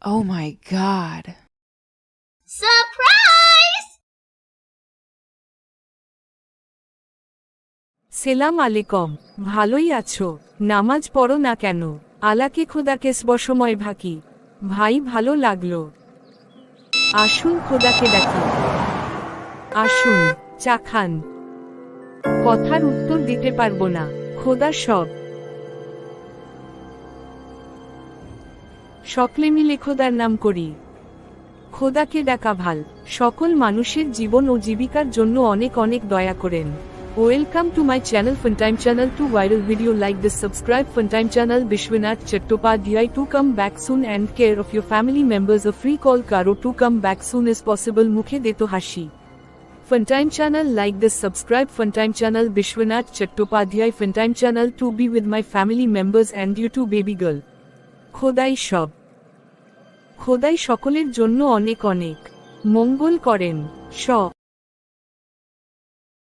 Oh my god. Surprise! সেলাম আলাইকুম, ভালোই আছো? নামাজ পড়ো না কেন? আলাকে খোদাকে বসময় ভাকি। ভাই ভালো লাগলো। আসুন খোদাকে ডাকি। আসুন, চা খান। কথার উত্তর দিতে পারবো না, খোদা সব। সকলে মিলে খোদার নাম করি। খোদাকে ডাকা ভাল, সকল মানুষের জীবন ও জীবিকার জন্য অনেক অনেক দয়া করেন। Welcome to my channel Funtime Channel. To viral video like this, subscribe Funtime Channel. Bishwanath Chattopadhyay to come back soon and care of your family members. A free call karo to come back soon as possible. Mukhe deto hashi. Funtime Channel like this, subscribe Funtime Channel. Bishwanath Chattopadhyay Funtime Channel to be with my family members and you too baby girl. খোদাই সব। খোদাই সকলের জন্য অনেক অনেক মঙ্গল করেন।